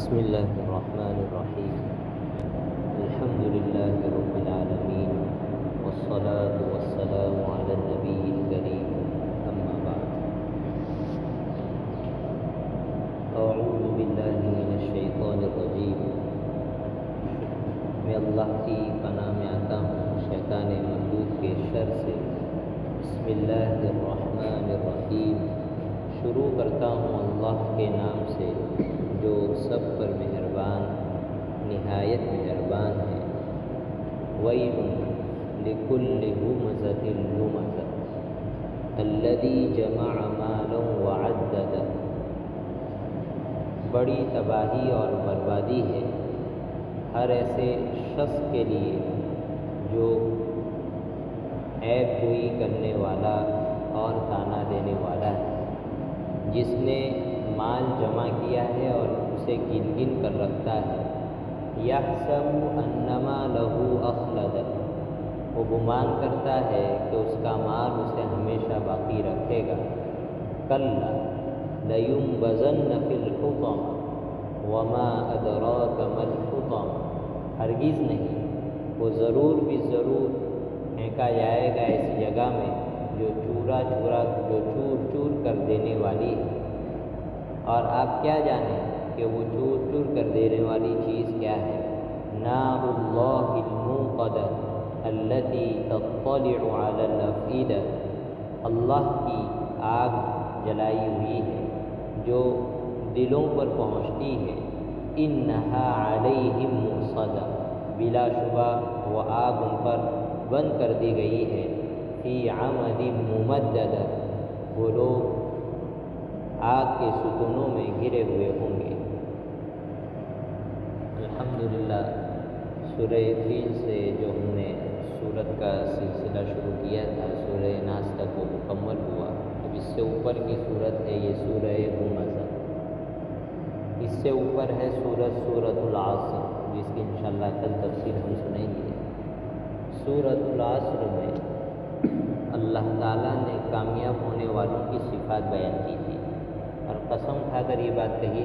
بسم الله الرحمن الرحيم. الحمد لله رب العالمين، والصلاة والسلام على النبي الكريم، أما بعد. أعوذ بالله من الشيطان الرجيم. میں اللہ کی پناہ میں آتا ہوں شیطان مردود کے شر سے. بسم اللہ الرحمن الرحیم. شروع کرتا ہوں اللہ کے نام سے جو سب پر مہربان نہایت مہربان ہے. ویل لکل ہمزۃ لمزہ الذی جمع مالا وعددہ. بڑی تباہی اور بربادی ہے ہر ایسے شخص کے لیے جو عیب جوئی کرنے والا اور تانا دینے والا ہے، جس نے مال جمع کیا ہے اور اسے گن گن کر رکھتا ہے. یحسب انما لہ اخلد. وہ گمان کرتا ہے کہ اس کا مال اسے ہمیشہ باقی رکھے گا. کلا لینبذن فی الحطمہ وما ادراک ما الحطمہ. ہرگز نہیں، وہ ضرور بھی ضرور پھینکا جائے گا اس جگہ میں جو چور چور کر دینے والی ہے. اور آپ کیا جانیں کہ وہ چور چور کر دینے والی چیز کیا ہے؟ نار اللہ الموقدہ التی تطلع علی الافئدہ. اللہ کی آگ جلائی ہوئی ہے جو دلوں پر پہنچتی ہے. انہا علیہم مؤصدہ. بلا شبہ وہ آگ ان پر بند کر دی گئی ہے. فی عمد ممددہ. وہ لوگ آگ کے ستونوں میں گرے ہوئے ہوں گے. الحمدللہ سورہ فیل سے جو ہم نے سورت کا سلسلہ شروع کیا تھا، سورہ ناس تک وہ مکمل ہوا. اب اس سے اوپر کی سورت ہے یہ سورہ ہمزہ. اس سے اوپر ہے سورت العصر، جس کی انشاءاللہ کل تفسیر ہم سنیں گے. سورت العصر میں اللہ تعالیٰ نے کامیاب ہونے والوں کی صفات بیان کی تھی اور قسم کھا کر یہ بات کہی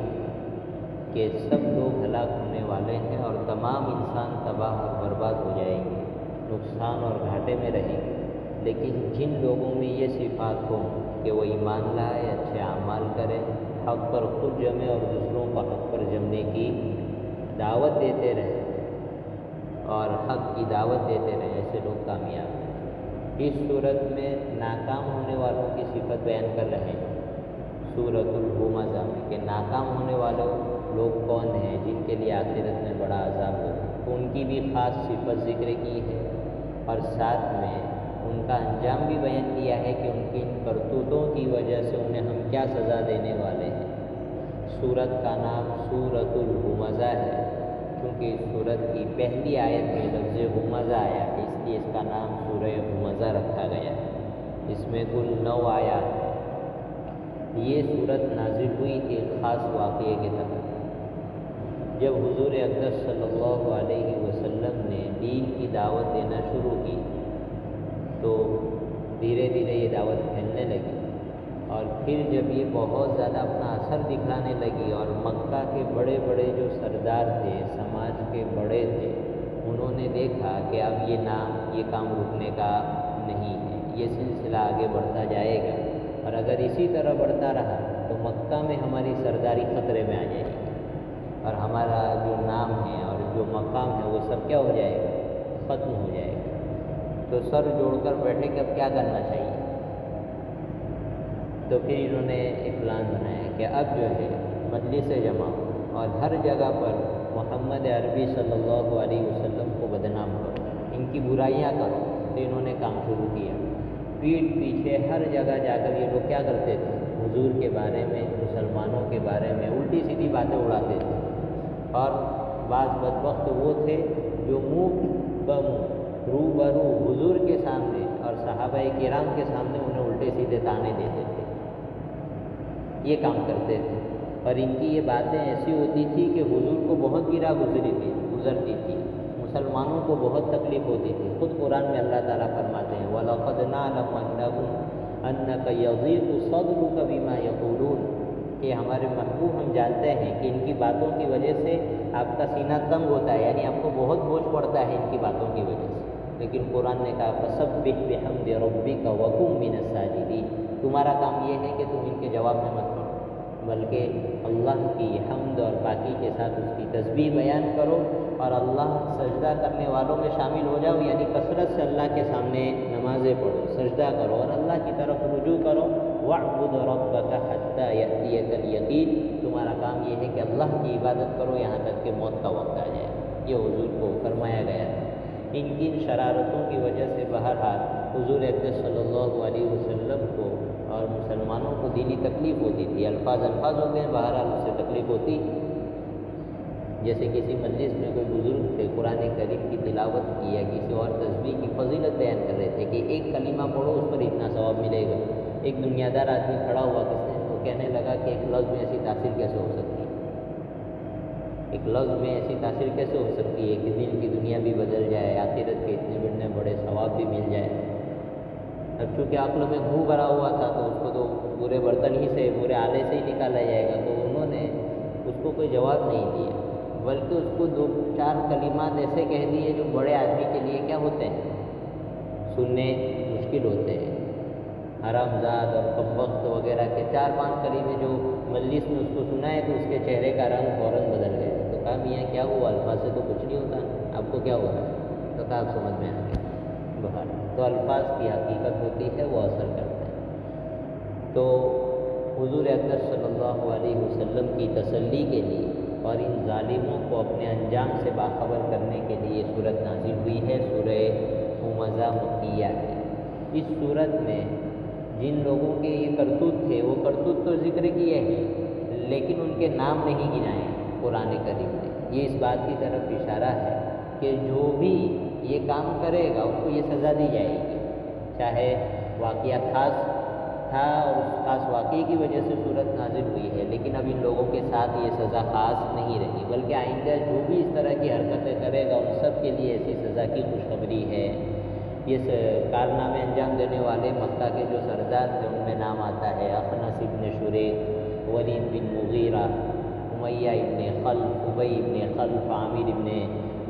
کہ سب لوگ ہلاک ہونے والے ہیں اور تمام انسان تباہ اور برباد ہو جائیں گے، نقصان اور گھاٹے میں رہیں گے. لیکن جن لوگوں میں یہ صفات ہو کہ وہ ایمان لائے، اچھے اعمال کریں، حق پر خود جمیں اور دوسروں کو حق پر جمنے کی دعوت دیتے رہیں اور حق کی دعوت دیتے رہیں، ایسے لوگ کامیاب ہیں. اس صورت میں ناکام ہونے والوں کی صفت بیان کر رہے ہیں سورۃ الہمزہ میں کہ ناکام ہونے والے لوگ کون ہیں جن کے لیے آخرت میں بڑا عذاب ہو. ان کی بھی خاص صفت ذکر کی ہے اور ساتھ میں ان کا انجام بھی بیان کیا ہے کہ ان کی ان کرتوتوں کی وجہ سے انہیں ہم کیا سزا دینے والے ہیں. سورت کا نام سورۃ الہمزہ ہے کیونکہ اس سورت کی پہلی آیت میں لفظ ہمزہ آیا ہے، اس لیے اس کا نام سورہ ہمزہ رکھا گیا ہے. اس میں کل 9 آیات ہیں. یہ سورت نازل ہوئی تھی ایک خاص واقعے کے تحت. جب حضور اقدس صلی اللہ علیہ وسلم نے دین کی دعوت دینا شروع کی تو دھیرے دھیرے یہ دعوت پھیلنے لگی اور پھر جب یہ بہت زیادہ اپنا اثر دکھانے لگی اور مکہ کے بڑے بڑے جو سردار تھے، سماج کے بڑے تھے، انہوں نے دیکھا کہ اب یہ کام رکنے کا نہیں ہے، یہ سلسلہ آگے بڑھتا جائے گا اور اگر اسی طرح بڑھتا رہا تو مکہ میں ہماری سرداری خطرے میں آ جائے گی اور ہمارا جو نام ہے اور جو مقام ہے وہ سب کیا ہو جائے گا؟ ختم ہو جائے گا. تو سر جوڑ کر بیٹھے کہ اب کیا کرنا چاہیے. تو پھر انہوں نے ایک پلان بنایا کہ اب جو ہے مجلس جمع اور ہر جگہ پر محمد عربی صلی اللہ علیہ وسلم کو بدنام کرو، ان کی برائیاں کرو. تو انہوں نے کام شروع کیا. پیٹھ پیچھے ہر جگہ جا کر یہ لوگ کیا کرتے تھے؟ حضور کے بارے میں، مسلمانوں کے بارے میں الٹی سیدھی باتیں اڑاتے تھے. اور بعض بدبخت وہ تھے جو منہ بمنہ روبرو حضور کے سامنے اور صحابہ کرام کے سامنے انہیں الٹے سیدھے تانے دیتے تھے. یہ کام کرتے تھے اور ان کی یہ باتیں ایسی ہوتی تھی کہ حضور کو بہت گرا گزرتی تھی، مسلمانوں کو بہت تکلیف ہوتی تھی. خود قرآن میں اللہ تعالیٰ فرماتے ہیں وَلَقَدْ نَعْلَمُ أَنَّهُمْ أَنَّكَ يَضِيقُ صَدْرُكَ بِمَا يَقُولُونَ کہ ہمارے محبوب ہم جانتے ہیں کہ ان کی باتوں کی وجہ سے آپ کا سینہ تنگ ہوتا ہے، یعنی آپ کو بہت بوجھ پڑتا ہے ان کی باتوں کی وجہ سے، لیکن قرآن نے کہا فسبح بحمد ربک وکن من الساجدین، تمہارا کام یہ ہے کہ تم ان کے جواب میں مت پڑھو، بلکہ اللہ کی حمد اور پاکی کے ساتھ اس کی تسبیح بیان کرو اور اللہ سجدہ کرنے والوں میں شامل ہو جاؤ، یعنی کثرت سے اللہ کے سامنے نمازیں پڑھو، سجدہ کرو اور اللہ کی طرف رجوع کرو۔ وَاعْبُدْ رَبَّكَ حَتَّى يَأْتِيَكَ الْيَقِينُ، تمہارا کام یہ ہے کہ اللہ کی عبادت کرو یہاں تک کہ موت کا وقت آ جائے، یہ حضور کو فرمایا گیا ہے۔ ان شرارتوں کی وجہ سے بہرحال حضور اقدس صلی اللہ علیہ وسلم کو اور مسلمانوں کو دینی تکلیف ہوتی تھی، الفاظ ہوتے ہیں، بہرحال اس سے تکلیف ہوتی۔ جیسے کسی مجلس میں کوئی بزرگ تھے، قرآن کریم کی تلاوت کی یا کسی اور تسبیح کی فضیلت بیان کر رہے تھے کہ ایک کلمہ پڑھو اس پر اتنا ثواب ملے گا۔ ایک دنیا دار آدمی کھڑا ہوا وہ کہنے لگا کہ ایک لفظ میں ایسی تاثیر کیسے ہو سکتی ہے، ایک لفظ میں ایسی تاثیر کیسے ہو سکتی ہے کہ دل کی دنیا بھی بدل جائے، آخرت کے اتنے بڑے بڑے ثواب بھی مل جائے۔ اب چونکہ عقل میں گھو بھرا ہوا تھا تو اس کو تو پورے برتن ہی سے، پورے آلے سے ہی نکالا جائے گا، تو انہوں نے اس کو کوئی جواب نہیں دیا، بلکہ اس کو 2-4 کلمات ایسے کہہ دیے جو بڑے آدمی کے لیے کیا ہوتے ہیں، سننے مشکل ہوتے ہیں، حرام زاد اور کمبخت وغیرہ کے 4-5 کلمے جو مجلس میں اس کو سنائے تو اس کے چہرے کا رنگ فوراً بدل گیا۔ تو کہا میاں کیا ہوا، الفاظ سے تو کچھ نہیں ہوتا، آپ کو کیا ہوا؟ تو کہا آپ سمجھ میں آ گیا بہار۔ تو الفاظ کی حقیقت ہوتی ہے، وہ اثر کرتے ہیں۔ تو حضور اقدس صلی اللہ علیہ وسلم کی تسلی کے لیے اور ان ظالموں کو اپنے انجام سے باخبر کرنے کے لیے یہ صورت نازل ہوئی ہے، سورہ ہمزہ مکیہ ہے۔ اس صورت میں جن لوگوں کے یہ کرتوت تھے وہ کرتوت تو ذکر کیے ہیں، لیکن ان کے نام نہیں گنائے قرآن کریم نے۔ یہ اس بات کی طرف اشارہ ہے کہ جو بھی یہ کام کرے گا اس کو یہ سزا دی جائے گی، چاہے واقعہ خاص تھا اور اس خاص واقعے کی وجہ سے صورت نازل ہوئی ہے، لیکن اب ان لوگوں کے ساتھ یہ سزا خاص نہیں رہی، بلکہ آئندہ جو بھی اس طرح کی حرکتیں کرے گا ان سب کے لیے ایسی سزا کی خوشخبری ہے۔ یہ کارنامے انجام دینے والے مکہ کے جو سردار تھے ان میں نام آتا ہے اخنس ابن شریح، ولید بن مغیرہ، امیہ ابن خلف، ابی ابن خلف، عامر ابن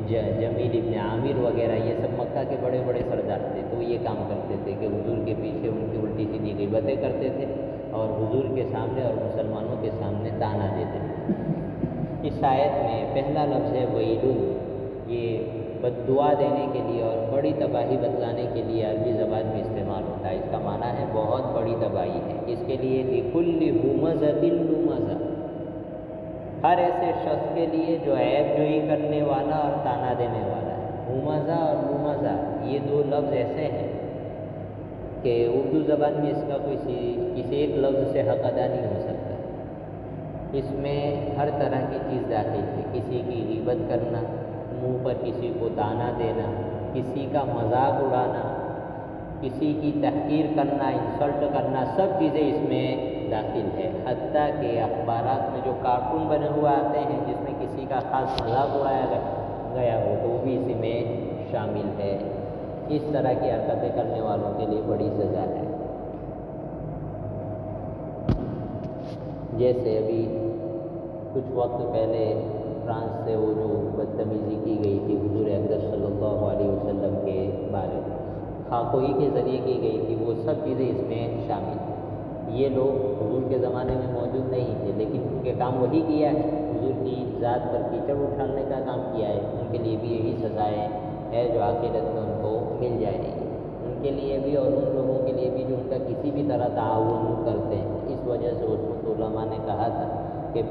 جمیل ابن عامر وغیرہ، یہ سب مکہ کے بڑے بڑے سردار تھے۔ تو یہ کام کرتے تھے کہ حضور کے پیچھے ان کی الٹی سیدھی غیبتیں کرتے تھے اور حضور کے سامنے اور مسلمانوں کے سامنے طعنہ دیتے تھے۔ اس آیت میں پہلا لفظ ہے ویل، یہ بد دعا دینے کے لیے اور بڑی تباہی بتلانے کے لیے عربی زبان میں استعمال ہوتا ہے۔ اس کا معنی ہے بہت بڑی تباہی ہے۔ اس کے لیے لکل ہمزۃ لمزہ، ہر ایسے شخص کے لیے جو عیب جوئی کرنے والا اور طعنہ دینے والا ہے۔ ہمزہ اور لمزہ یہ 2 لفظ ایسے ہیں کہ اردو زبان میں اس کا کسی ایک لفظ سے حق ادا نہیں ہو سکتا۔ اس میں ہر طرح کی چیز داخل ہے، کسی کی غیبت کرنا، منہ پر کسی کو طعنہ دینا، کسی کا مذاق اڑانا، کسی کی تحقیر کرنا، انسلٹ کرنا، سب چیزیں اس میں داخل ہے۔ حتیٰ کہ اخبارات میں جو کارٹون بنے ہوئے آتے ہیں جس میں کسی کا خاص مذاق اڑایا گیا ہو تو وہ بھی اسی میں شامل ہے۔ اس طرح کی حرکتیں کرنے والوں کے لیے بڑی سزا ہے۔ جیسے ابھی کچھ وقت پہلے فرانس سے وہ جو بدتمیزی کی گئی تھی حضور اقدس صلی اللہ علیہ وسلم کے بارے میں، خاکوئی کے ذریعے کی گئی تھی، وہ سب چیزیں اس میں شامل ہیں۔ یہ لوگ حضور کے زمانے میں موجود نہیں تھے، لیکن ان کے کام وہی کیا ہے، حضور کی ذات پر کیچڑ اٹھانے کا کام کیا ہے، ان کے لیے بھی یہی سزائیں ہے جو آخرت میں ان کو مل جائے گی، ان کے لیے بھی اور ان لوگوں کے لیے بھی جو ان کا کسی بھی طرح تعاون کرتے ہیں۔ اس وجہ سے اس علماء نے کہا تھا کہ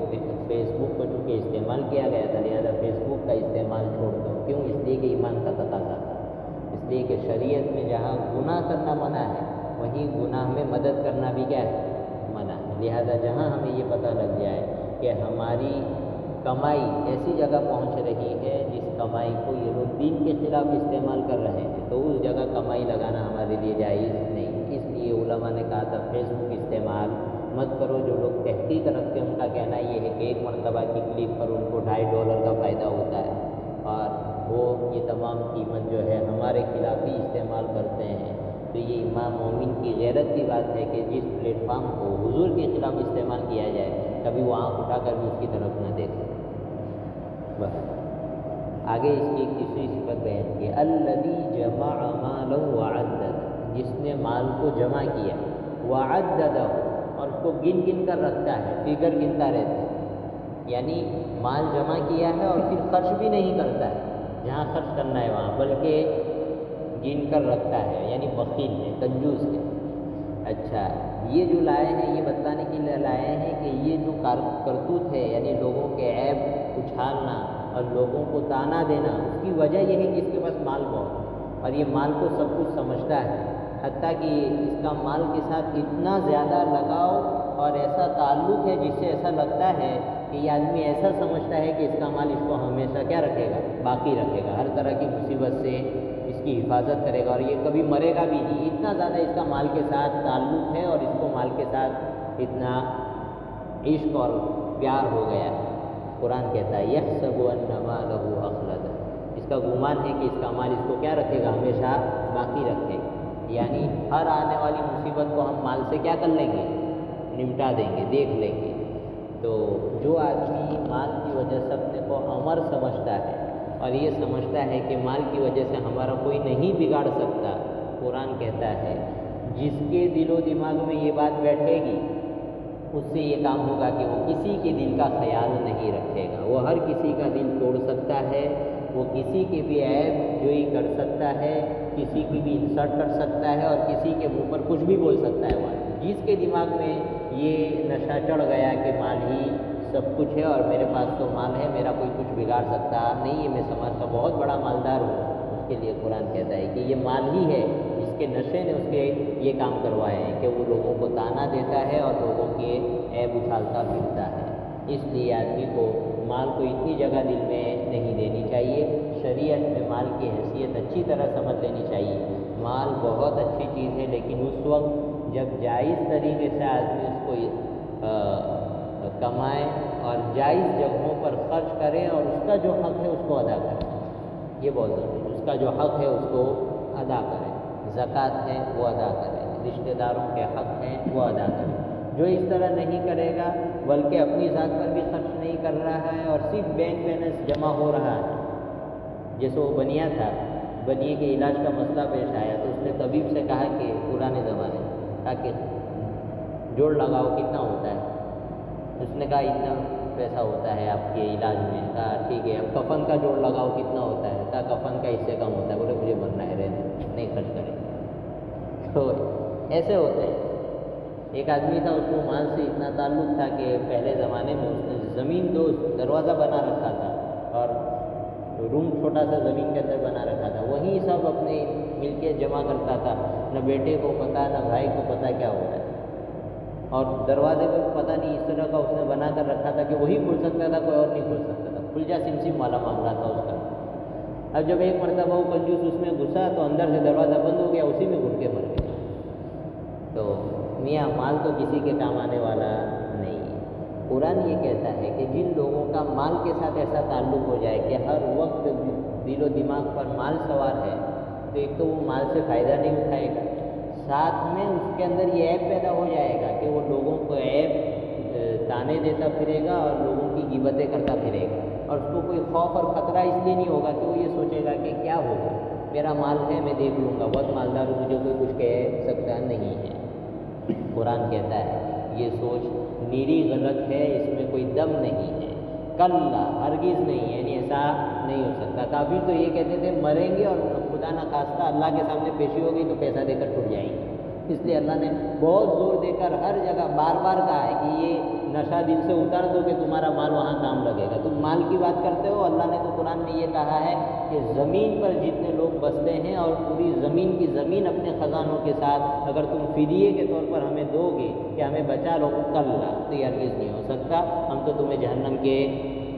فیس بک کو چونکہ استعمال کیا گیا تھا لہٰذا فیس بک کا استعمال چھوڑ دو۔ کیوں؟ اس لیے کہ ایمان کا تقاضا تھا، اس لیے کہ شریعت میں جہاں گناہ کرنا منع ہے وہیں گناہ میں مدد کرنا بھی کیا ہے؟ منع ہے۔ لہذا جہاں ہمیں یہ پتہ لگ جائے کہ ہماری کمائی ایسی جگہ پہنچ رہی ہے جس کمائی کو یہ لوگ دین کے خلاف استعمال کر رہے ہیں تو اس جگہ کمائی لگانا ہمارے لیے جائز نہیں۔ اس لیے علماء نے کہا تھا فیس بک استعمال مت کرو۔ جو لوگ تحقیق رکھتے ہیں ان کا کہنا یہ ہے کہ ایک مرتبہ کی کلک پر ان کو $2.5 کا فائدہ ہوتا ہے اور وہ یہ تمام قیمت جو ہے ہمارے خلاف ہی استعمال کرتے ہیں۔ تو یہ امام مومن کی غیرت کی بات ہے کہ جس پلیٹ فارم کو حضور کے خلاف استعمال کیا جائے کبھی وہ آنکھ اٹھا کر بھی اس کی طرف نہ دیکھے۔ بس آگے اس کی ایک تیسری صفت بیان کی، الذی جمع مالا وعددہ، جس نے مال کو جمع کیا، وعددہ، اور اس کو گن گن کر رکھتا ہے، فگر گنتا رہتا ہے، یعنی مال جمع کیا ہے اور پھر خرچ بھی نہیں کرتا ہے جہاں خرچ کرنا ہے وہاں، بلکہ گن کر رکھتا ہے، یعنی بخیل ہے، کنجوس ہے۔ اچھا، یہ جو لائے ہیں یہ بتانے کے لیے لائے ہیں کہ یہ جو کرتوت ہے، یعنی لوگوں کے عیب اچھالنا اور لوگوں کو تانا دینا، اس کی وجہ یہ ہے کہ اس کے پاس مال بہت، اور یہ مال کو سب کچھ سمجھتا ہے، حتیٰ کہ اس کا مال کے ساتھ اتنا زیادہ لگاؤ اور ایسا تعلق ہے جس سے ایسا لگتا ہے کہ یہ آدمی ایسا سمجھتا ہے کہ اس کا مال اس کو ہمیشہ کیا رکھے گا، باقی رکھے گا، ہر طرح کی مصیبت سے اس کی حفاظت کرے گا، اور یہ کبھی مرے گا بھی نہیں، اتنا زیادہ اس کا مال کے ساتھ تعلق ہے اور اس کو مال کے ساتھ اتنا عشق اور پیار ہو گیا ہے۔ قرآن کہتا ہے یحسب ان مالہ اخلدہ، اس کا گمان ہے کہ اس کا مال اس کو کیا رکھے گا، ہمیشہ باقی رکھے گا، یعنی ہر آنے والی مصیبت کو ہم مال سے کیا کر لیں گے، نمٹا دیں گے، دیکھ لیں گے۔ تو جو آدمی مال کی وجہ سے اپنے کو امر سمجھتا ہے اور یہ سمجھتا ہے کہ مال کی وجہ سے ہمارا کوئی نہیں بگاڑ سکتا، قرآن کہتا ہے جس کے دل و دماغ میں یہ بات بیٹھے گی اس سے یہ کام ہوگا کہ وہ کسی کے دل کا خیال نہیں رکھے گا، وہ ہر کسی کا دل توڑ سکتا ہے، وہ کسی کے بھی عیب جوئی کر سکتا ہے، کسی کی بھی انسلٹ کر سکتا ہے اور کسی کے منہ پر کچھ بھی بول سکتا ہے۔ وہ جس کے دماغ میں یہ نشہ چڑھ گیا کہ مال ہی سب کچھ ہے اور میرے پاس تو مال ہے، میرا کوئی کچھ بگاڑ سکتا نہیں ہے، میں سماج کا بہت بڑا مالدار ہوں، اس کے لیے قرآن کہتا ہے کہ یہ مال ہی ہے جس کے نشے نے اس کے یہ کام کروائے ہیں کہ وہ لوگوں کو تانا دیتا ہے اور لوگوں کے عیب اچھالتا پھرتا ہے۔ اس لیے آدمی کو مال کو اتنی جگہ دل میں نہیں دینی چاہیے، شریعت میں مال کی حیثیت اچھی طرح سمجھ لینی چاہیے۔ مال بہت اچھی چیز ہے، لیکن اس وقت جب جائز طریقے سے آدمی اس کو کمائے اور جائز جگہوں پر خرچ کرے اور اس کا جو حق ہے اس کو ادا کرے، یہ بہت ضروری ہے، اس کا جو حق ہے اس کو ادا کرے، زکوٰۃ ہے وہ ادا کرے، رشتہ داروں کے حق ہیں وہ ادا کرے۔ جو اس طرح نہیں کرے گا بلکہ اپنی ذات پر بھی خرچ نہیں کر رہا ہے اور صرف بینک بیلنس جمع ہو رہا ہے، جیسے وہ بنیا تھا، بنیے کے علاج کا مسئلہ پیش آیا تو اس نے طبیب سے کہا کہ پرانے زمانے تاکہ جوڑ لگاؤ کتنا ہوتا ہے، اس نے کہا اتنا پیسہ ہوتا ہے آپ کے علاج میں، کہا ٹھیک ہے، اب کفن کا جوڑ لگاؤ کتنا ہوتا ہے، کہا کفن کا اس سے کم ہوتا ہے، بولے مجھے مرنا ہے، رہنے نہیں خرچ کریں۔ تو ایسے ہوتے ہیں۔ ایک آدمی تھا، اس کو مال سے اتنا تعلق تھا کہ پہلے زمانے میں اس نے زمین دروازہ بنا رکھا تھا اور روم چھوٹا سا زمین کے اندر بنا رکھا تھا، وہیں سب اپنے مل کے جمع کرتا تھا، نہ بیٹے کو پتہ نہ بھائی کو پتہ کیا ہو رہا ہے، اور دروازے کو پتہ نہیں اس طرح کا اس نے بنا کر رکھا تھا کہ وہی کھل سکتا تھا، کوئی اور نہیں کھل سکتا تھا، کھل جا سم سم والا معاملہ تھا اس کا۔ اب جب ایک مرتبہ وہ کنجوس اس میں گھسا تو اندر سے دروازہ بند ہو گیا، اسی میں گھٹ کے مر گیا۔ تو میاں مال تو کسی کے کام آنے والا نہیں ہے۔ قرآن یہ کہتا ہے کہ جن لوگوں کا مال کے ساتھ ایسا تعلق ہو جائے کہ ہر وقت دل و دماغ پر مال سوار ہے، تو ایک تو وہ مال سے فائدہ نہیں اٹھائے گا، ساتھ میں اس کے اندر یہ عیب پیدا ہو جائے گا کہ وہ لوگوں کو عیب تانے دیتا پھرے گا اور لوگوں کی غیبتیں کرتا پھرے گا، اور اس کو کوئی خوف اور خطرہ اس لیے نہیں ہوگا کہ وہ یہ سوچے گا کہ کیا ہوگا، میرا مال ہے میں دیکھ لوں گا، بہت مالدار ہوں، مجھے کوئی کچھ کہہ سکتا نہیں ہے۔ قرآن کہتا ہے یہ سوچ نیری غلط ہے، اس میں کوئی دم نہیں ہے، کلا ہرگز نہیں، یعنی ایسا نہیں ہو سکتا۔ کافر تو یہ کہتے تھے مریں گے اور خدا نہ خواستہ اللہ کے سامنے پیشی ہوگی تو پیسہ دے کر ٹوٹ جائیں گے، اس لیے اللہ نے بہت زور دے کر ہر جگہ بار بار کہا ہے کہ یہ نشہ دل سے اتار دو کہ تمہارا مال وہاں کام لگے گا۔ تم مال کی بات کرتے ہو، اللہ نے تو قرآن میں یہ کہا ہے کہ زمین پر جتنے لوگ بستے ہیں اور پوری زمین کی زمین اپنے خزانوں کے ساتھ اگر تم فدیے کے طور پر ہمیں دو گے کہ ہمیں بچا لو، کلا تو یہ ہرگز نہیں ہو سکتا، ہم تو تمہیں جہنم کے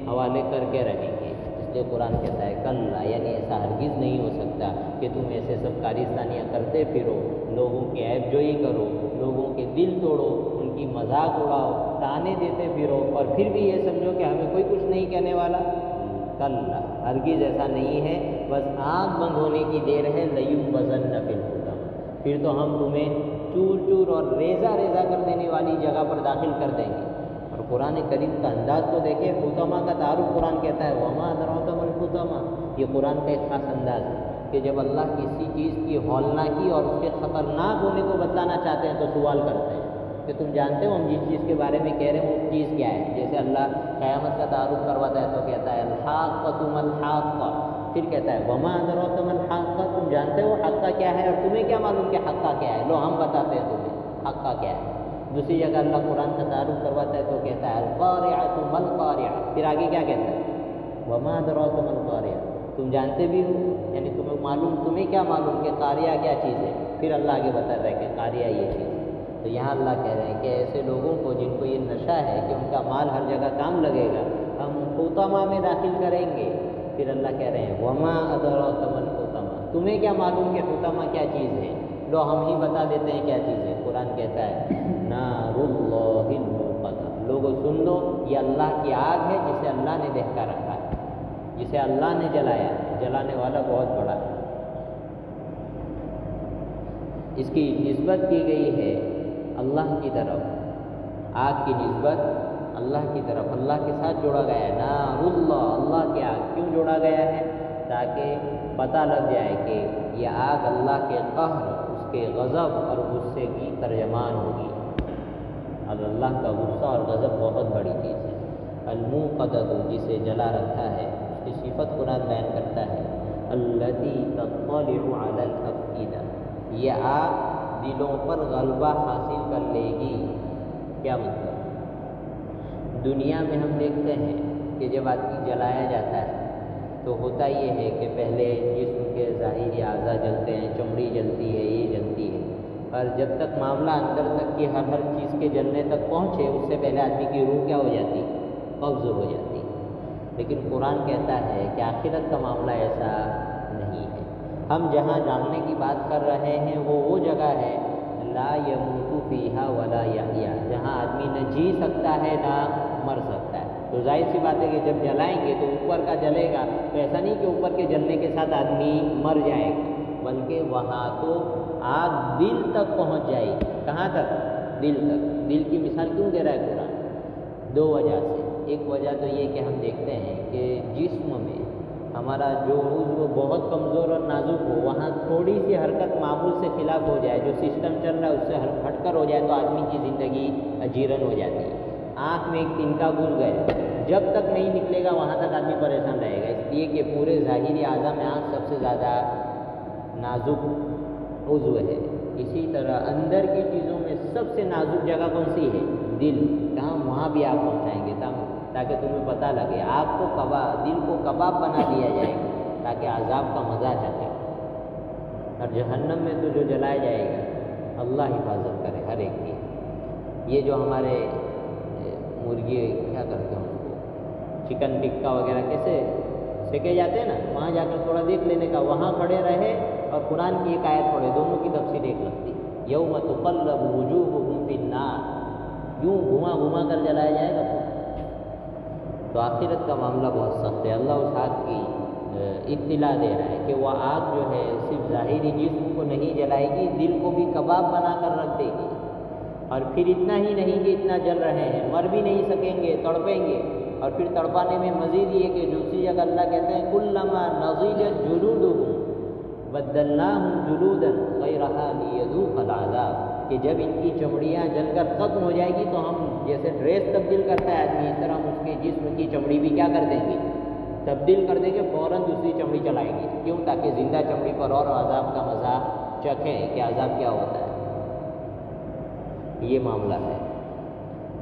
حوالے کر کے رہیں گے۔ اس لیے قرآن کہتا ہے کلا، یعنی ایسا ہرگز نہیں ہو سکتا کہ تم ایسے سب کارستانیاں کرتے پھرو، لوگوں کے عیب جوئی کرو، لوگوں کے دل توڑو، ان کی مذاق اڑاؤ، تانے دیتے پھرو اور پھر بھی یہ سمجھو کہ ہمیں کوئی کچھ نہیں کہنے والا، کلا ہرگز ایسا نہیں ہے، بس آنکھ بند ہونے کی دیر ہے، لیمبذن فی الحطام، پھر تو ہم تمہیں چور چور اور ریزہ ریزہ کر دینے والی جگہ پر داخل کر دیں گے۔ اور قرآن کریم کا انداز تو دیکھیں، حطمہ کا تعارف قرآن کہتا ہے وما ادراک ما الحطمہ۔ یہ قرآن کا ایک خاص انداز ہے کہ جب اللہ کسی چیز کی ہولناکی اور اس کے خطرناک ہونے کو بتلانا چاہتے ہیں تو سوال کرتے ہیں کہ تم جانتے ہو ہم جس چیز کے بارے میں کہہ رہے ہیں وہ چیز کیا ہے؟ جیسے اللہ قیامت کا تعارف کرواتا ہے تو کہتا ہے الحاقۃ ما الحاقۃ، پھر کہتا ہے وما ادراک ما الحاقۃ، تم جانتے ہو حقہ کیا ہے اور تمہیں کیا معلوم کہ حقہ کیا ہے؟ لو ہم بتاتے ہیں تمہیں حقہ کیا ہے۔ دوسری جگہ اللہ قرآن کا تعارف کرواتا ہے تو کہتا ہے القارعۃ ما القارعۃ، پھر آگے کیا کہتا ہے وما ادراک ما القارعۃ، تم جانتے بھی ہو یعنی تمہیں معلوم، تمہیں کیا معلوم کہ قاریہ کیا چیز ہے؟ پھر اللہ آگے بتا رہا ہے کہ قاریہ یہ چیز ہے۔ تو یہاں اللہ کہہ رہے ہیں کہ ایسے لوگوں کو جن کو یہ نشہ ہے کہ ان کا مال ہر جگہ کام لگے گا، ہم حطمہ میں داخل کریں گے۔ پھر اللہ کہہ رہے ہیں وما ادراک ما الحطمہ، تمہیں کیا معلوم کہ حطمہ کیا چیز ہے؟ لو ہم ہی بتا دیتے ہیں کیا چیز ہے۔ قرآن کہتا ہے نار اللہ الموقدہ، لوگوں سن لو یہ اللہ کی آگ ہے جسے اللہ نے دہکا رکھا ہے، جسے اللہ نے جلایا، جلانے والا بہت بڑا ہے۔ اس کی نسبت کی گئی ہے اللہ کی طرف، آگ کی نسبت اللہ کی طرف، اللہ کے ساتھ جوڑا گیا ہے۔ نار اللہ، اللہ کی آگ کیوں جوڑا گیا ہے؟ تاکہ پتہ لگ جائے کہ یہ آگ اللہ کے قہر، اس کے غضب اور غصے کی ترجمان ہوگی۔ اب اللہ کا غصہ اور غضب بہت بڑی چیز ہے۔ الموقدہ، جسے جلا رکھا ہے، اس کی صفت قرآن بیان کرتا ہے التی تطلع علی الافئدہ، یہ آگ دلوں پر غلبہ حاصل کر لے گی۔ کیا مطلب؟ دنیا میں ہم دیکھتے ہیں کہ جب آدمی جلایا جاتا ہے تو ہوتا یہ ہے کہ پہلے جسم کے ظاہری اعضاء جلتے ہیں، چمڑی جلتی ہے، یہ جلتی ہے، اور جب تک معاملہ اندر تک کی ہر چیز کے جلنے تک پہنچے اس سے پہلے آدمی کی روح کیا ہو جاتی؟ قبض ہو جاتی۔ لیکن قرآن کہتا ہے کہ آخرت کا معاملہ ایسا نہیں ہے۔ ہم جہاں جاننے کی بات کر رہے ہیں وہ جگہ ہے لا یموت فیہا ولا یحیا، جہاں آدمی نہ جی سکتا ہے نہ مر سکتا ہے۔ تو ظاہر سی بات ہے کہ جب جلائیں گے تو اوپر کا جلے گا، تو ایسا نہیں کہ اوپر کے جلنے کے ساتھ آدمی مر جائے گا، بلکہ وہاں تو آگ دل تک پہنچ جائے گی۔ کہاں تک؟ دل تک۔ دل کی مثال کیوں دے رہا ہے قرآن؟ دو وجہ سے۔ ایک وجہ تو یہ کہ ہم دیکھتے ہیں کہ جسم میں ہمارا جو عضو بہت کمزور اور نازک ہو، وہاں تھوڑی سی حرکت معمول سے خلاف ہو جائے، جو سسٹم چل رہا ہے اس سے ہٹ کر ہو جائے تو آدمی کی زندگی اجیرن ہو جاتی ہے۔ آنکھ میں ایک تنکا گھس گیا، جب تک نہیں نکلے گا وہاں تک آدمی پریشان رہے گا، اس لیے کہ پورے ظاہری اعضاء میں آنکھ سب سے زیادہ نازک عضو ہے۔ اسی طرح اندر کی چیزوں میں سب سے نازک جگہ کون سی ہے؟ دل۔ کہاں؟ وہاں بھی آپ پہنچائیں گے تاکہ تمہیں پتہ لگے، آگ کو کباب، دل کو کباب بنا دیا جائے گا تاکہ عذاب کا مزہ چکھے۔ اور جہنم میں تو جو جلایا جائے گا، اللہ حفاظت کرے ہر ایک کی۔ یہ جو ہمارے مرغی کیا کرتے ہیں ان کو چکن ٹکا وغیرہ کیسے سیکے جاتے ہیں نا، وہاں جا کر تھوڑا دیکھ لینے کا، وہاں کھڑے رہے اور قرآن کی ایک آیت پڑھے، دونوں کی تفسیر ایک لگتی ہے۔ یوم تقلب وجوہہم فی النار، یوں گھما گھما کر جلایا جائے گا۔ تو آخرت کا معاملہ بہت سخت ہے۔ اللہ اس آگ کی اطلاع دے رہا ہے کہ وہ آگ جو ہے صرف ظاہری جسم کو نہیں جلائے گی، دل کو بھی کباب بنا کر رکھ دے گی۔ اور پھر اتنا ہی نہیں کہ اتنا جل رہے ہیں، مر بھی نہیں سکیں گے، تڑپیں گے۔ اور پھر تڑپانے میں مزید یہ کہ دوسری جگہ اللہ کہتے ہیں کلما نضجت جلودہم بدلناہم جلودا غیرہا لیذوقوا العذاب، کہ جب ان کی چمڑیاں جل کر ختم ہو جائے گی تو ہم جیسے ڈریس تبدیل کرتا ہے آدمی، اس طرح ہم اس کے جسم کی چمڑی بھی کیا کر دیں گے؟ تبدیل کر دیں گے، فوراً دوسری چمڑی چلائیں گے۔ کیوں؟ تاکہ زندہ چمڑی پر اور عذاب کا مزہ چکھیں کہ عذاب کیا ہوتا ہے۔ یہ معاملہ ہے،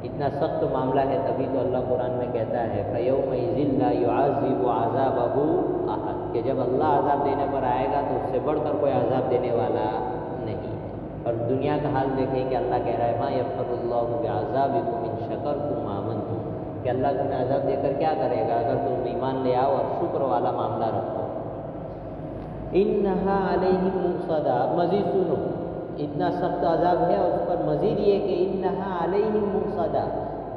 اتنا سخت معاملہ ہے، تبھی تو اللہ قرآن میں کہتا ہے فَيَوْمَئِذٍ لَا يُعَذِّبُ عَذَابَهُ أَحَدٌ، کہ جب اللہ عذاب دینے پر آئے گا تو اس سے بڑھ کر کوئی عذاب دینے والا نہیں ہے۔ اور دنیا کا حال دیکھیں کہ اللہ کہہ رہا ہے مَا يَفْعَلُ اللَّهُ بِعَذَابِكُمْ إِن شَكَرْتُمْ وَآمَنْتُمْ، کہ اللہ تمہیں عذاب دے کر کیا کرے گا اگر تم ایمان لے آؤ اور شکر والا معاملہ رکھو۔ إِنَّهَا عَلَيْهِمْ مُؤْصَدَةٌ، مزید سنو، اتنا سخت عذاب ہے اور اس پر مزید یہ کہ انہا علیہم مؤصدہ،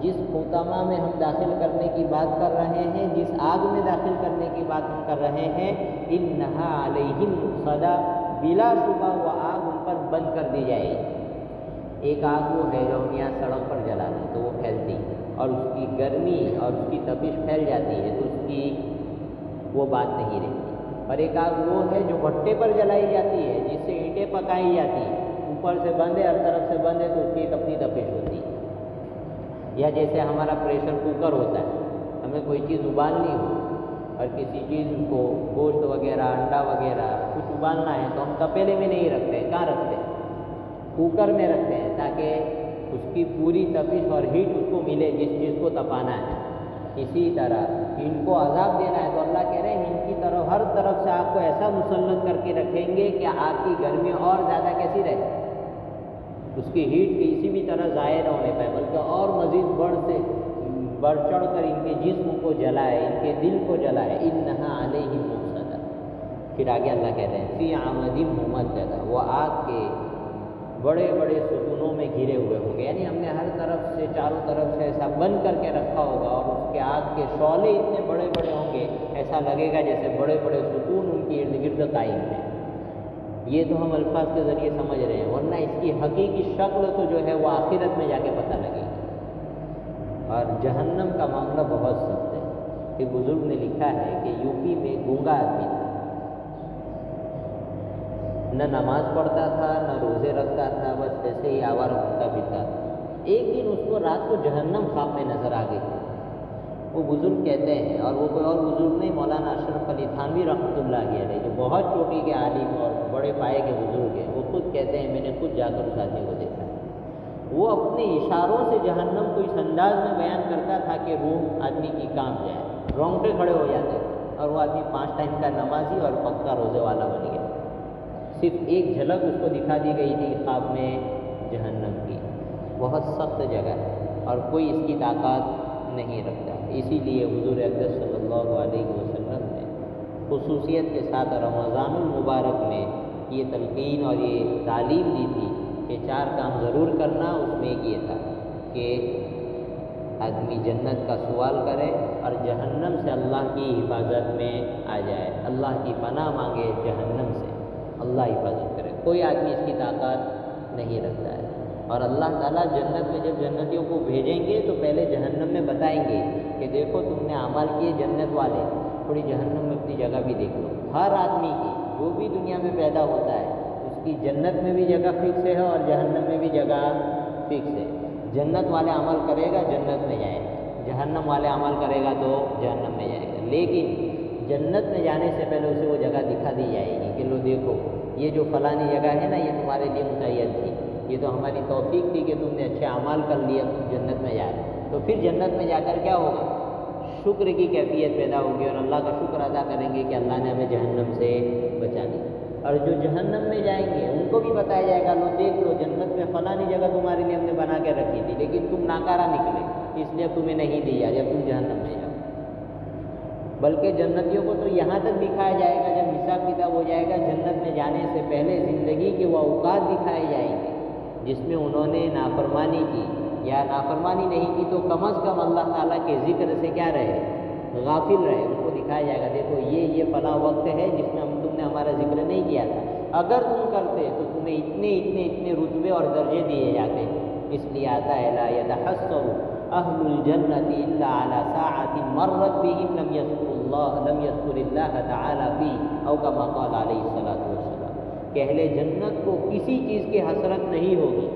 جس حطمہ میں ہم داخل کرنے کی بات کر رہے ہیں، جس آگ میں داخل کرنے کی بات ہم کر رہے ہیں، انہا علیہم مؤصدہ، بلا شبہ وہ آگ ان پر بند کر دی جائے گی۔ ایک آگ وہ ہے جو ہم یہاں سڑک پر جلا دیں تو وہ پھیلتی اور اس کی گرمی اور اس کی تپش پھیل جاتی ہے تو اس کی وہ بات نہیں رہتی۔ اور ایک آگ وہ ہے جو بھٹے پر جلائی جاتی ہے، جس سے اینٹیں پکائی جاتی ہیں، اوپر سے بند ہے ہر طرف سے بند ہے تو اس کی ایک اپنی تپش ہوتی ہے۔ یا جیسے ہمارا پریشر کوکر ہوتا ہے، ہمیں کوئی چیز ابالنی ہو اور کسی چیز کو گوشت وغیرہ انڈا وغیرہ کچھ ابالنا ہے تو ہم تپیلے میں نہیں رکھتے ہیں، کہاں رکھتے ہیں؟ کوکر میں رکھتے ہیں تاکہ اس کی پوری تپش اور ہیٹ اس کو ملے جس چیز کو تپانا ہے۔ اسی طرح ان کو عذاب دینا ہے تو اللہ کہہ رہے ہیں ان کی طرف ہر طرف سے آپ کو ایسا مسلط کر کے رکھیں گے کہ آپ کی گرمی اور زیادہ کیسی رہے، اس کی ہیٹ کسی بھی طرح ضائع نہ ہونے پائے بلکہ اور مزید بڑھ چڑھ کر ان کے جسم کو جلائے، ان کے دل کو جلائے۔ انہا علیہم مؤصدہ، پھر آگے اللہ کہتے ہیں فی عمد ممددہ، وہ آگ کے بڑے بڑے ستونوں میں گھرے ہوئے ہوں گے، یعنی ہم نے ہر طرف سے چاروں طرف سے ایسا بند کر کے رکھا ہوگا اور اس کے آگ کے شعلے اتنے بڑے بڑے ہوں گے ایسا لگے گا جیسے بڑے بڑے ستون ان کے ارد گرد قائم ہیں۔ یہ تو ہم الفاظ کے ذریعے سمجھ رہے ہیں، ورنہ اس کی حقیقی شکل تو جو ہے وہ آخرت میں جا کے پتہ لگے گی۔ اور جہنم کا معاملہ بہت سخت ہے۔ ایک بزرگ نے لکھا ہے کہ یوپی میں گونگا آدمی تھا، نہ نماز پڑھتا تھا نہ روزے رکھتا تھا، بس ایسے ہی آوارہ گھومتا پھرتا تھا۔ ایک دن اس کو رات کو جہنم خواب میں نظر آ گئی۔ وہ بزرگ کہتے ہیں، اور وہ کوئی اور بزرگ نہیں، مولانا اشرف علی تھانوی رحمۃ اللہ علیہ جو بہت چوٹی کے عالم اور بڑے پائے کے بزرگ ہیں، وہ خود کہتے ہیں میں نے خود جا کر اس آدمی کو دیکھا۔ وہ اپنے اشاروں سے جہنم کو اس انداز میں بیان کرتا تھا کہ روح آدمی کی کانپ جائے، رونگٹے کھڑے ہو جاتے تھے، اور وہ آدمی 5 ٹائم کا نمازی اور پکا روزے والا بن گیا۔ صرف ایک جھلک اس کو دکھا دی گئی تھی خواب میں جہنم کی۔ بہت سخت جگہ ہے اور کوئی اس کی طاقت نہیں رکھتا۔ اسی لیے حضور اقدس صلی اللہ علیہ وسلم نے خصوصیت کے ساتھ رمضان المبارک میں یہ تلقین اور یہ تعلیم دی تھی کہ 4 کام ضرور کرنا۔ اس میں ایک یہ تھا کہ آدمی جنت کا سوال کرے اور جہنم سے اللہ کی حفاظت میں آ جائے، اللہ کی پناہ مانگے جہنم سے، اللہ حفاظت کرے۔ کوئی آدمی اس کی طاقت نہیں رکھتا ہے۔ اور اللہ تعالیٰ جنت میں جب جنتیوں کو بھیجیں گے تو پہلے جہنم میں بتائیں گے کہ دیکھو تم نے اعمال کیے جنت والے، تھوڑی جہنم میں اپنی جگہ بھی دیکھ لو۔ ہر آدمی کی جو بھی دنیا میں پیدا ہوتا ہے اس کی جنت میں بھی جگہ فکس ہے اور جہنم میں بھی جگہ فکس ہے۔ جنت والے عمل کرے گا جنت میں جائے گا، جہنم والے عمل کرے گا تو جہنم میں جائے گا۔ لیکن جنت میں جانے سے پہلے اسے وہ جگہ دکھا دی جائے گی کہ لو دیکھو یہ جو فلانی جگہ ہے نا یہ تمہارے لیے متعین تھی، یہ تو ہماری توفیق تھی کہ تم نے اچھے اعمال کر لیے، تم جنت میں جا رہے۔ تو پھر جنت میں جا کر کیا ہوگا؟ شکر کی کیفیت پیدا ہوگی اور اللہ کا شکر ادا کریں گے کہ اللہ نے ہمیں جہنم سے بچا دیا۔ اور جو جہنم میں جائیں گے ان کو بھی بتایا جائے گا لو دیکھ لو جنت میں فلانی جگہ تمہارے لیے ہم نے بنا کے رکھی تھی لیکن تم ناکارہ نکلے، اس لیے اب تمہیں نہیں دی جا رہی، اب تم جہنم میں جاؤ۔ بلکہ جنتیوں کو تو یہاں تک دکھایا جائے گا جب حساب کتاب ہو جائے گا، جنت میں جانے سے پہلے زندگی کے وہ اوقات دکھائے جائیں گے جس میں انہوں نے نافرمانی کی، یا نافرمانی نہیں کی تو کم از کم اللہ تعالیٰ کے ذکر سے کیا رہے، غافل رہے۔ ان کو دکھایا جائے گا دیکھو یہ فلاں وقت ہے جس میں تم نے ہمارا ذکر نہیں کیا تھا، اگر تم کرتے تو تمہیں اتنے رتبے اور درجے دیے جاتے۔ اس لیے آتا ہے لا يتحسر اہل الجنت الا على ساعۃ مرت بهم لم يذكر الله تعالی فی او کما قال علیہ الصلوۃ والسلام، کہ اہل جنت کو کسی چیز کی حسرت نہیں ہوگی،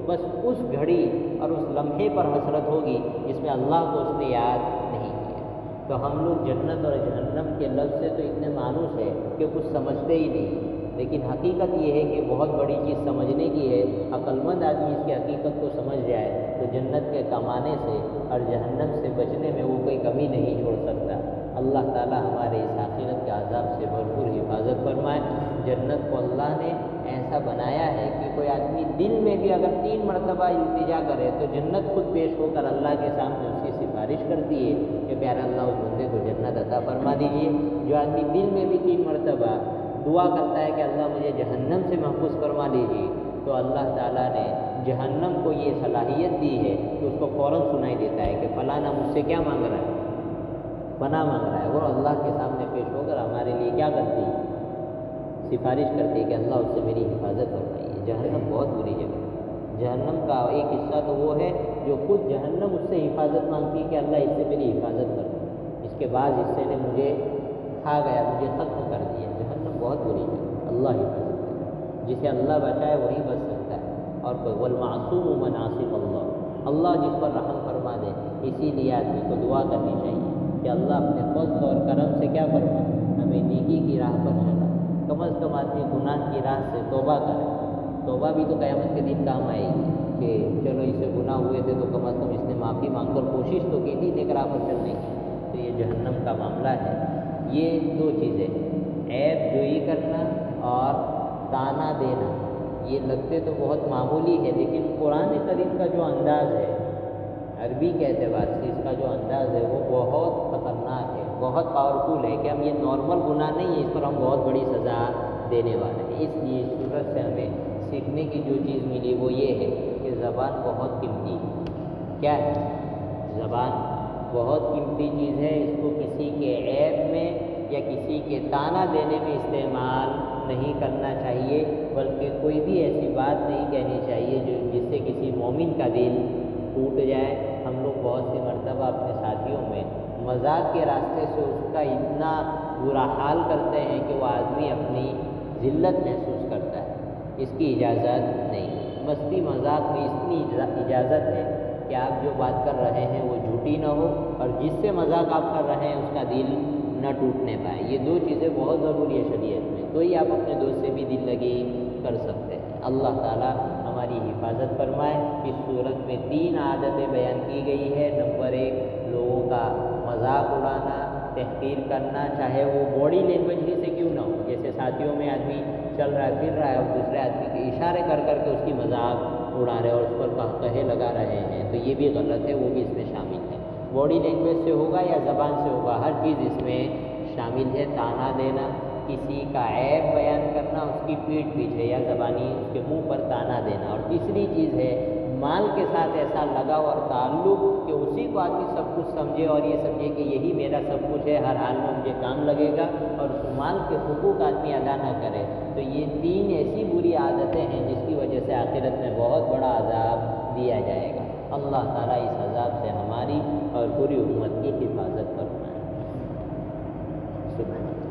بس اس گھڑی اور اس لمحے پر حسرت ہوگی جس میں اللہ کو اس نے یاد نہیں کیا۔ تو ہم لوگ جنت اور جہنم کے لفظ سے تو اتنے مانوس ہے کہ کچھ سمجھتے ہی نہیں، لیکن حقیقت یہ ہے کہ بہت بڑی چیز سمجھنے کی ہے۔ عقل مند آدمی اس کی حقیقت کو سمجھ جائے تو جنت کے کمانے سے اور جہنم سے بچنے میں وہ کوئی کمی نہیں چھوڑ سکتا۔ اللہ تعالیٰ ہمارے اس آخرت کے عذاب سے بھرپور حفاظت فرمائے۔ جنت کو اللہ نے ایسا بنایا ہے کہ کوئی آدمی دل میں بھی اگر 3 مرتبہ التجا کرے تو جنت خود پیش ہو کر اللہ کے سامنے اس کی سفارش کرتی ہے کہ پیارا اللہ اس بندے کو جنت عطا فرما دیجیے۔ جو آدمی دل میں بھی 3 مرتبہ دعا کرتا ہے کہ اللہ مجھے جہنم سے محفوظ فرما لیجیے، تو اللہ تعالیٰ نے جہنم کو یہ صلاحیت دی ہے کہ اس کو فوراً سنائی دیتا ہے کہ فلانا مجھ سے کیا مانگ رہا ہے، پناہ مانگ رہا ہے، وہ اللہ کے سامنے پیش ہو کر ہمارے لیے کیا کرتی ہے، سفارش کرتے ہیں کہ اللہ اس سے میری حفاظت فرمائیے۔ جہنم بہت بری جگہ ہے۔ جہنم کا ایک حصہ تو وہ ہے جو خود جہنم اس سے حفاظت مانگتی ہے کہ اللہ اس سے میری حفاظت فرمائے، اس کے بعد حصے نے مجھے کھا گیا، مجھے ختم کر دیا۔ جہنم بہت بری جگہ ہے، اللہ حفاظت کرے، جسے اللہ بچائے وہی بچ سکتا ہے۔ اور والمعصوم من عصم اللہ جس پر رحم فرما دے، اسی لیے آدمی کو دعا کرنی چاہیے کہ اللہ اپنے فضل اور کرم سے کیا فرما، ہمیں نیکی کی راہ پر چلا۔ کم از کم آدمی گناہ کی راہ سے توبہ کرے، توبہ بھی تو قیامت کے دن کام آئے گی کہ چلو اس سے گناہ ہوئے تھے تو کم از کم اس نے معافی مانگ کر کوشش تو کی تھی نیک راہ پر چلنے کی۔ تو یہ جہنم کا معاملہ ہے۔ یہ دو چیزیں، عیب جوئی کرنا اور تانا دینا، یہ لگتے تو بہت معمولی ہے، لیکن قرآن کریم کا جو انداز ہے، عربی کے اعتبار سے اس کا جو انداز ہے وہ بہت خطرناک ہے، بہت پاورفل ہے کہ ہم یہ نارمل گناہ نہیں ہے، اس پر ہم بہت بڑی سزا دینے والے ہیں۔ اس لیے اس صورت سے ہمیں سیکھنے کی جو چیز ملی وہ یہ ہے کہ زبان بہت قیمتی ہے۔ کیا ہے؟ زبان بہت قیمتی چیز ہے، اس کو کسی کے عیب میں یا کسی کے تانا دینے میں استعمال نہیں کرنا چاہیے، بلکہ کوئی بھی ایسی بات نہیں کہنی چاہیے جس سے کسی مومن کا دل ٹوٹ جائے۔ ہم لوگ بہت سی مرتبہ اپنے ساتھیوں میں مذاق کے راستے سے اس کا اتنا برا حال کرتے ہیں کہ وہ آدمی اپنی ذلت محسوس کرتا ہے۔ اس کی اجازت نہیں۔ مستی مذاق میں اتنی اجازت ہے کہ آپ جو بات کر رہے ہیں وہ جھوٹی نہ ہو، اور جس سے مذاق آپ کر رہے ہیں اس کا دل نہ ٹوٹنے پائے۔ یہ دو چیزیں بہت ضروری ہے شریعت میں، تو ہی آپ اپنے دوست سے بھی دل لگی کر سکتے ہیں۔ اللہ تعالیٰ ہماری حفاظت فرمائے۔ اس صورت میں 3 عادتیں بیان کی گئی ہے۔ نمبر 1، لوگوں کا مذاق اڑانا، تحقیر کرنا، چاہے وہ باڈی لینگویج ہی سے کیوں نہ ہو۔ جیسے ساتھیوں میں آدمی چل رہا ہے پھر رہا ہے اور دوسرے آدمی کے اشارے کر کر کے اس کی مذاق اڑا رہے اور اس پر کہے لگا رہے ہیں، تو یہ بھی غلط ہے، وہ بھی اس میں شامل ہے۔ باڈی لینگویج سے ہوگا یا زبان سے ہوگا، ہر چیز اس میں شامل ہے۔ تانا دینا، کسی کا عیب بیان کرنا، اس کی پیٹھ پیچھے یا زبانی اس کے منہ پر تانا دینا۔ اور تیسری چیز ہے مال کے ساتھ ایسا لگاؤ اور تعلق کہ اسی کو آدمی سب کچھ سمجھے اور یہ سمجھے کہ یہی میرا سب کچھ ہے، ہر حال میں مجھے کام لگے گا، اور اس مال کے حقوق آدمی ادا نہ کرے۔ تو یہ 3 ایسی بری عادتیں ہیں جس کی وجہ سے آخرت میں بہت بڑا عذاب دیا جائے گا۔ اللہ تعالیٰ اس عذاب سے ہماری اور پوری امت کی حفاظت فرمائے۔ سبحان اللہ۔